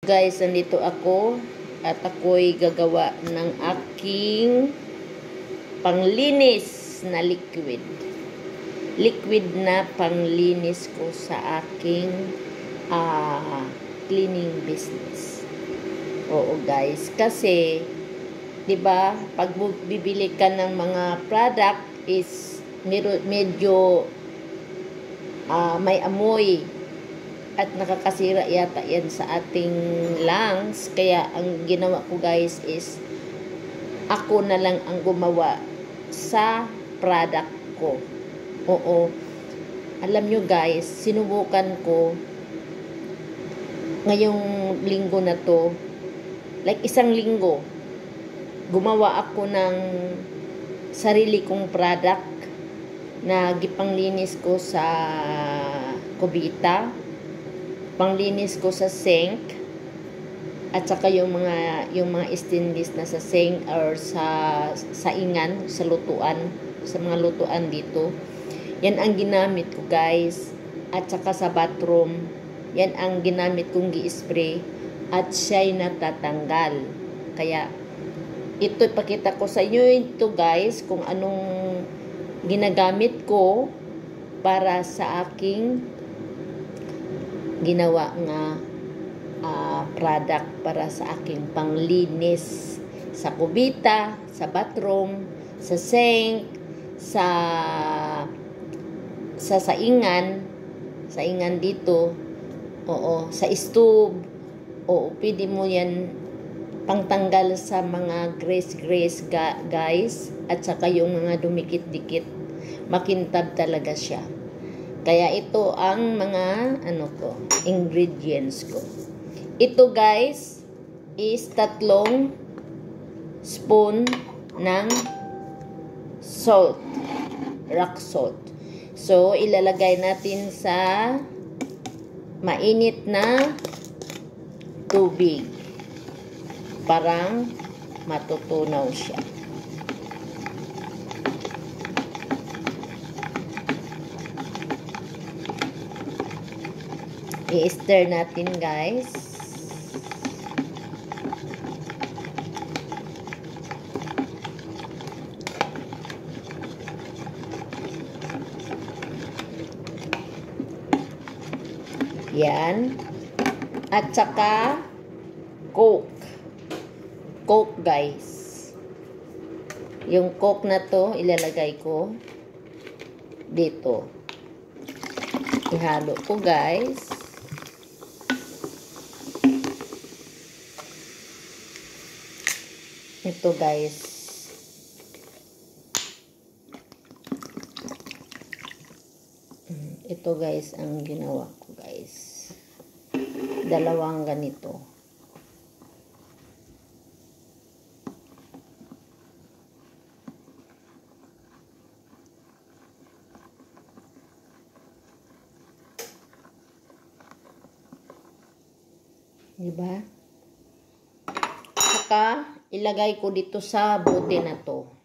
Guys, nandito ako at ako'y gagawa ng aking panglinis na liquid. Liquid na panglinis ko sa aking cleaning business. Oo guys, kasi 'di ba, pag bibili ka ng mga product is medyo may amoy at nakakasira yata yan sa ating lungs. Kaya ang ginawa ko guys is ako na lang ang gumawa sa product ko. Oo, alam nyo guys, sinubukan ko ngayong linggo na to, like isang linggo, gumawa ako ng sarili kong product na gipanglinis ko sa kubita, panglinis ko sa sink, at saka yung mga stainless na sa sink or sa saingan, sa lutuan, sa mga lutuan dito. Yan ang ginamit ko guys. At saka sa bathroom, yan ang ginamit kong gi-spray at siya'y natatanggal. Kaya ito ipakita ko sa inyo ito guys, kung anong ginagamit ko para sa aking ginawa nga product para sa aking panglinis sa kubita, sa bathroom, sa sink, sa saingan dito, oo, sa stove. Oo, pwede mo yan pangtanggal sa mga grease guys, at saka yung mga dumikit-dikit, makintab talaga siya. Kaya ito ang mga ingredients ko. Ito guys is 3 spoon ng salt, rock salt. So ilalagay natin sa mainit na tubig. Parang matutunaw siya. I-stir natin guys. Yan. At saka Coke. Coke guys. Yung Coke na to ilalagay ko dito. Ihalo ko guys. Ito guys. Ito guys ang ginawa ko guys. 2 ganito. Diba? Saka ilagay ko dito sa bote na to.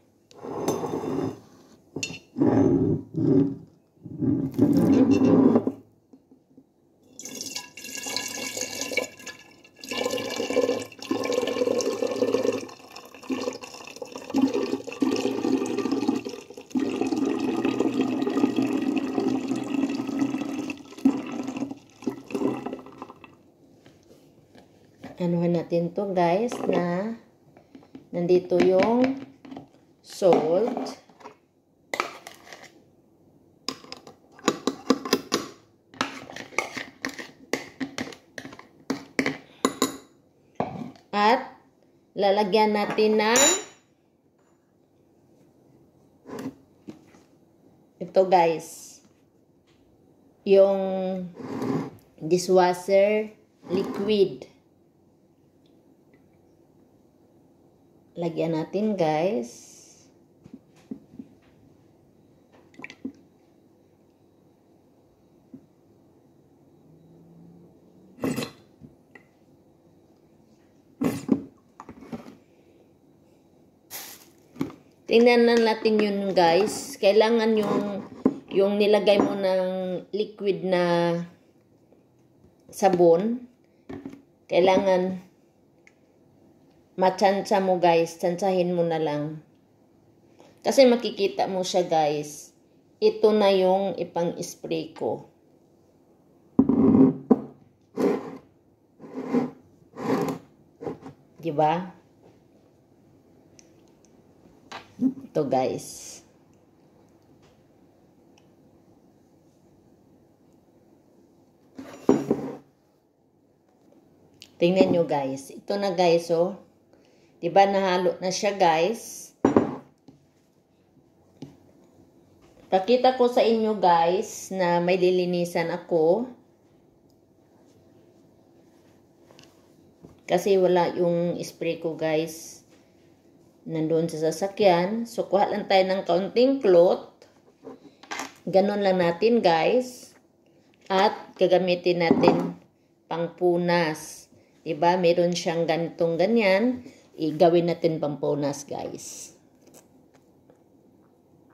Anuhan natin to guys, na nandito yung salt, at lalagyan natin ng ito guys, yung dishwasher liquid. Lagyan natin guys. Tingnan na natin yun guys. Kailangan yung nilagay mo ng liquid na sabon, kailangan matsansa mo guys, tsansahin mo na lang. Kasi makikita mo siya guys, ito na yung ipang-spray ko. Diba? Ito guys. Tingnan nyo guys. Ito na guys oh. Diba nahalo na siya guys. Pakita ko sa inyo guys na may lilinisan ako. Kasi wala yung spray ko guys. Nandun sa sasakyan. So kuha lang tayo ng kaunting cloth. Ganon lang natin guys. At gagamitin natin pangpunas. Diba? Meron siyang ganitong ganyan. Igawin natin pampunas guys.